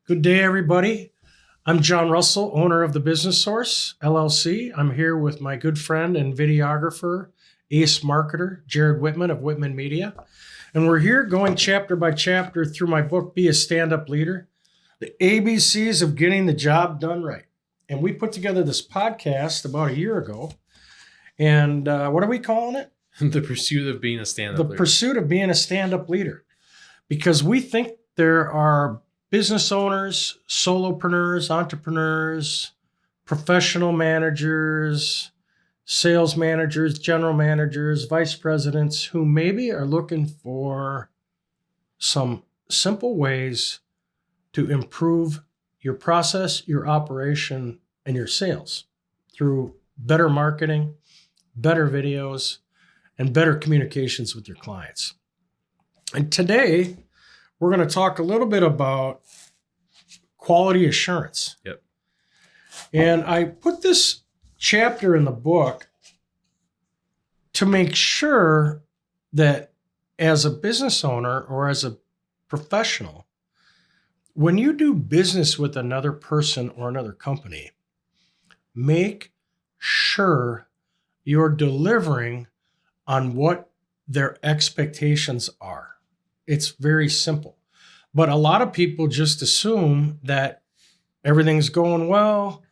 Good day, everybody. I'm John Russell, owner of the Business Source, LLC. I'm here with my good friend and videographer, ace marketer, Jared Whitman of Whitman Media. And we're here going chapter by chapter through my book, Be a Stand-Up Leader, the ABCs of getting the job done right. And we put together this podcast about a year ago. And what are we calling it? The pursuit of being a stand-up leader. The pursuit of being a stand-up leader. Because we think there are business owners, solopreneurs, entrepreneurs, professional managers, sales managers, general managers, vice presidents who maybe are looking for some simple ways to improve your process, your operation, and your sales through better marketing, better videos, and better communications with your clients. And today, we're going to talk a little bit about quality assurance. Yep. And I put this chapter in the book to make sure that as a business owner or as a professional, when you do business with another person or another company, make sure you're delivering on what their expectations are. It's very simple. But a lot of people just assume that everything's going well.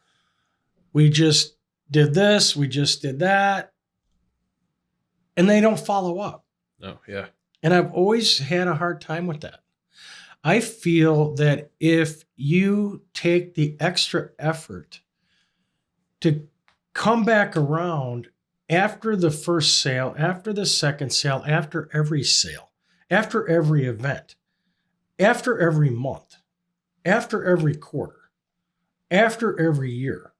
We just did this, we just did that. And they don't follow up. Oh, yeah. And I've always had a hard time with that. I feel that if you take the extra effort to come back around after the first sale, after the second sale, after every sale, after every event, after every month, after every quarter, after every year,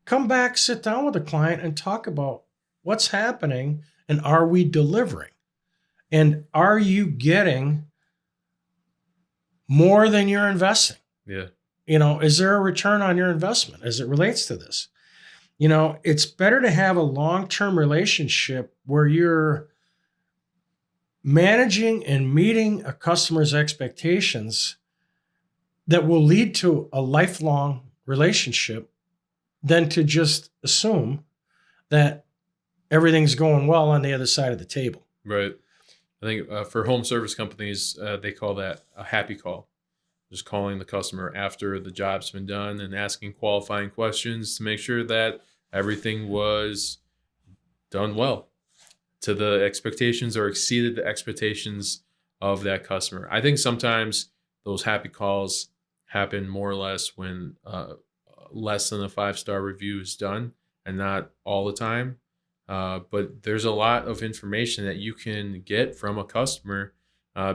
come back, sit down with the client and talk about what's happening and are we delivering? And are you getting more than you're investing? Yeah. Is there a return on your investment as it relates to this? It's better to have a long-term relationship where you're managing and meeting a customer's expectations that will lead to a lifelong relationship than to just assume that everything's going well on the other side of the table. Right. I think for home service companies, they call that a happy call. Just calling the customer after the job's been done and asking qualifying questions to make sure that everything was done well to the expectations or exceeded the expectations of that customer. I think sometimes those happy calls happen more or less when less than a 5-star review is done, and not all the time. But there's a lot of information that you can get from a customer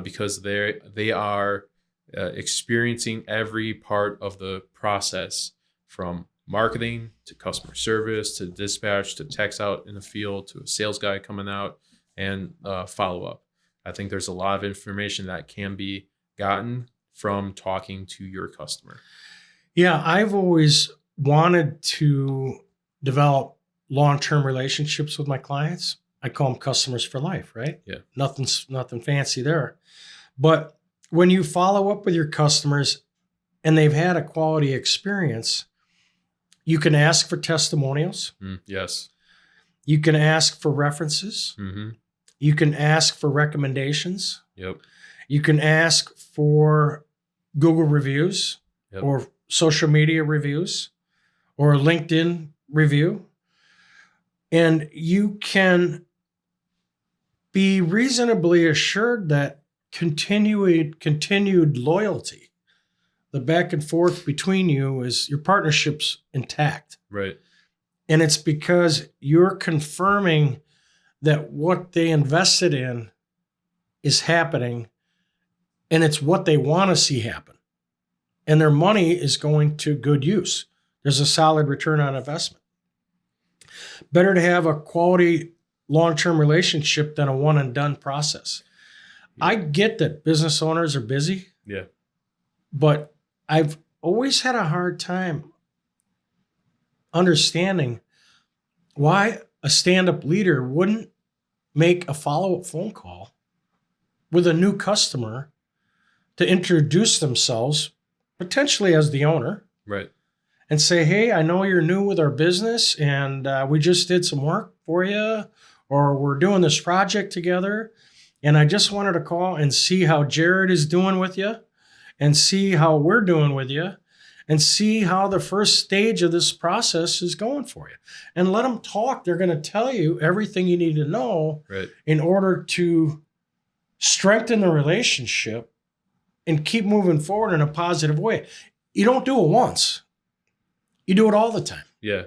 because they are experiencing every part of the process, from marketing to customer service to dispatch to text out in the field to a sales guy coming out and follow up. I think there's a lot of information that can be gotten from talking to your customer. Yeah, I've always wanted to develop long-term relationships with my clients. I call them customers for life, right? Yeah. Nothing fancy there. But when you follow up with your customers and they've had a quality experience, you can ask for testimonials. Yes. You can ask for references. Mm-hmm. You can ask for recommendations. Yep. You can ask for Google reviews. Yep. Or social media reviews or a LinkedIn review. And you can be reasonably assured that continued loyalty, the back and forth between you, is your partnership's intact. Right. And it's because you're confirming that what they invested in is happening and it's what they want to see happen. And their money is going to good use. There's a solid return on investment. Better to have a quality long-term relationship than a one and done process. Yeah. I get that business owners are busy. Yeah. But I've always had a hard time understanding why a stand-up leader wouldn't make a follow-up phone call with a new customer to introduce themselves potentially as the owner, Right. and say, hey, I know you're new with our business and we just did some work for you, or we're doing this project together. And I just wanted to call and see how Jared is doing with you and see how we're doing with you and see how the first stage of this process is going for you. And let them talk. They're going to tell you everything you need to know Right. in order to strengthen the relationship and keep moving forward in a positive way. You don't do it once. You do it all the time. Yeah.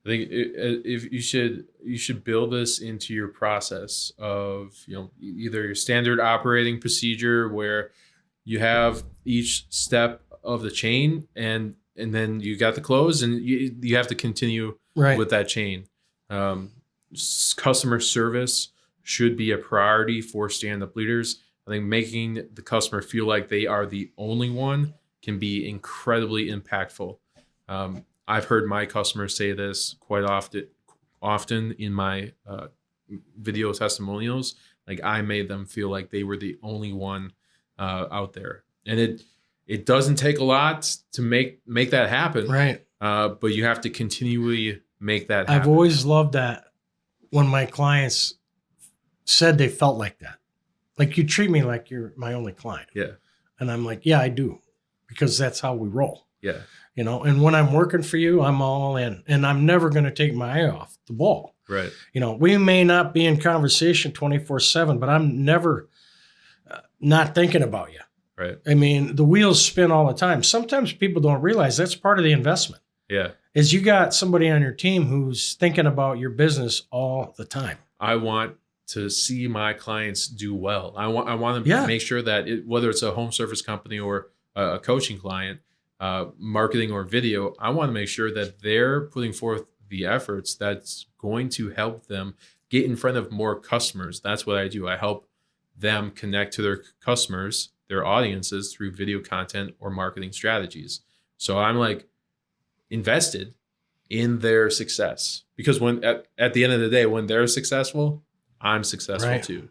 I think if you should build this into your process of, either your standard operating procedure where you have each step of the chain and then you got the close and you have to continue with that chain. Customer service should be a priority for stand-up leaders. I think making the customer feel like they are the only one can be incredibly impactful. I've heard my customers say this quite often in my video testimonials. Like, I made them feel like they were the only one out there, and it doesn't take a lot to make that happen, right? But you have to continually make that happen. I've always loved that when my clients said they felt like that. Like, you treat me like you're my only client. Yeah. And I'm like, yeah, I do, because that's how we roll. Yeah. And when I'm working for you, I'm all in, and I'm never going to take my eye off the ball. Right. We may not be in conversation 24/7, but I'm never not thinking about you. Right. I mean, the wheels spin all the time. Sometimes people don't realize that's part of the investment. Yeah. Is you got somebody on your team who's thinking about your business all the time. I want to see my clients do well. I want to make sure that whether it's a home service company or a coaching client, marketing or video, I want to make sure that they're putting forth the efforts that's going to help them get in front of more customers. That's what I do. I help them connect to their customers, their audiences, through video content or marketing strategies. So I'm like invested in their success, because when at the end of the day, when they're successful, I'm successful too.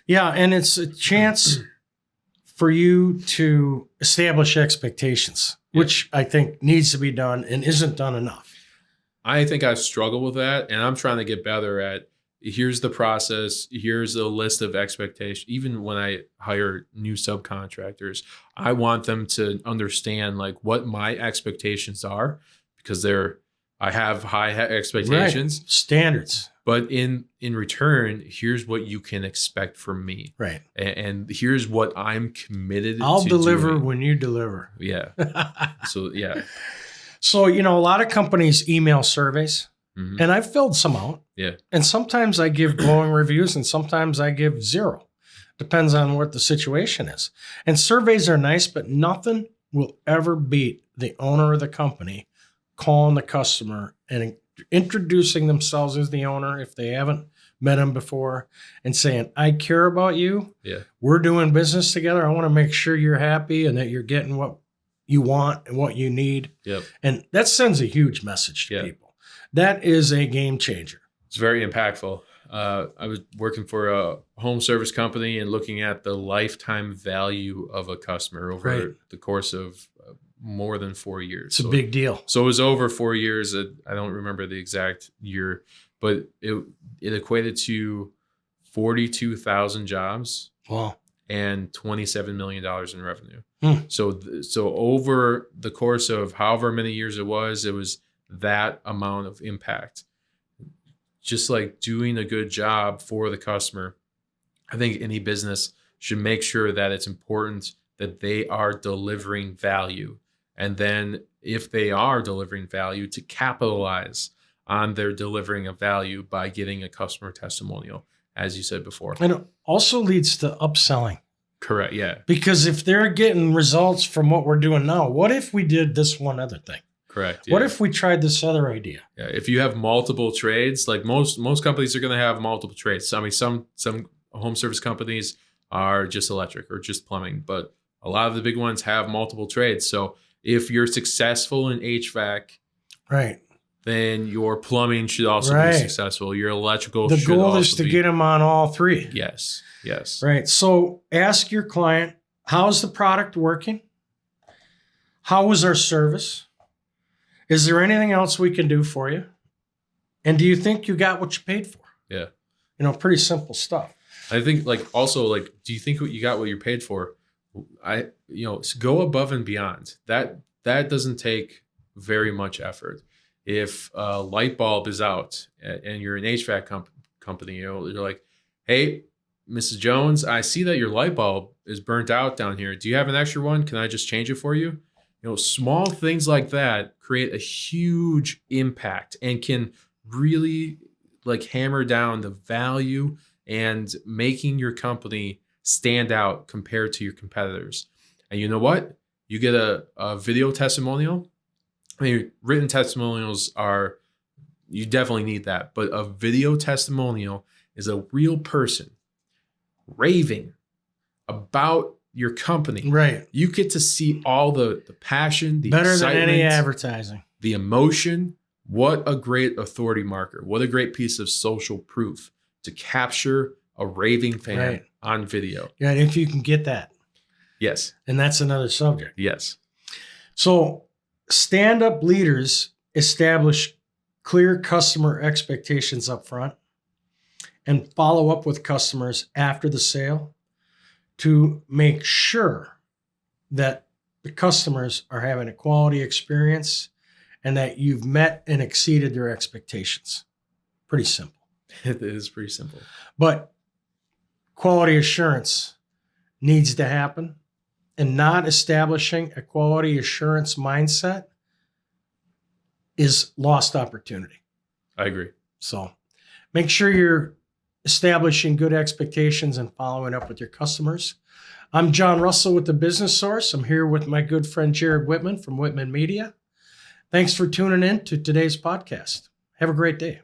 Yeah, and it's a chance for you to establish expectations, which I think needs to be done and isn't done enough. I think I struggle with that, and I'm trying to get better at, here's the process, here's a list of expectations. Even when I hire new subcontractors, I want them to understand like what my expectations are, because I have high expectations. Right. Standards. But in return, here's what you can expect from me. Right. And here's what I'm committed to. I'll deliver doing. when you deliver. Yeah. So, yeah. So, a lot of companies email surveys, Mm-hmm. and I've filled some out. Yeah. And sometimes I give glowing reviews and sometimes I give 0. Depends on what the situation is. And surveys are nice, but nothing will ever beat the owner of the company calling the customer and introducing themselves as the owner if they haven't met him before, and saying, I care about you. Yeah. We're doing business together. I want to make sure you're happy and that you're getting what you want and what you need. Yep. And that sends a huge message to people. That is a game changer. It's very impactful. I was working for a home service company and looking at the lifetime value of a customer over the course of more than 4 years. It's a big deal. So it was over 4 years. I don't remember the exact year, but it equated to 42,000 jobs. Wow. And $27 million in revenue. So over the course of however many years it was that amount of impact. Just like doing a good job for the customer, I think any business should make sure that it's important that they are delivering value. And then if they are delivering value, to capitalize on their delivering of value by getting a customer testimonial, as you said before. And it also leads to upselling. Correct, yeah. Because if they're getting results from what we're doing now, what if we did this one other thing? Correct. Yeah. What if we tried this other idea? Yeah, if you have multiple trades, like most companies are going to have multiple trades. I mean, some home service companies are just electric or just plumbing, but a lot of the big ones have multiple trades. So if you're successful in HVAC, right, then your plumbing should also be successful. Your electrical the should goal also is to be. get them on all 3. Yes. Right. So ask your client, how's the product working? How was our service? Is there anything else we can do for you? And do you think you got what you paid for? Yeah. Pretty simple stuff. I think also do you think you got what you paid for? Go above and beyond. That doesn't take very much effort. If a light bulb is out and you're an HVAC company, you're like, hey, Mrs. Jones, I see that your light bulb is burnt out down here. Do you have an extra one? Can I just change it for you? Small things like that create a huge impact and can really hammer down the value and making your company stand out compared to your competitors. And you know what? You get a video testimonial. I mean, written testimonials you definitely need that. But a video testimonial is a real person raving about your company. Right. You get to see all the passion, the better excitement, than any advertising, the emotion. What a great authority marker. What a great piece of social proof to capture a raving fan on video. Yeah, if you can get that. Yes. And that's another subject. Yes. So stand-up leaders establish clear customer expectations up front and follow up with customers after the sale to make sure that the customers are having a quality experience and that you've met and exceeded their expectations. Pretty simple. It is pretty simple. But quality assurance needs to happen, and not establishing a quality assurance mindset is lost opportunity. I agree. So make sure you're establishing good expectations and following up with your customers. I'm John Russell with The Business Source. I'm here with my good friend Jared Whitman from Whitman Media. Thanks for tuning in to today's podcast. Have a great day.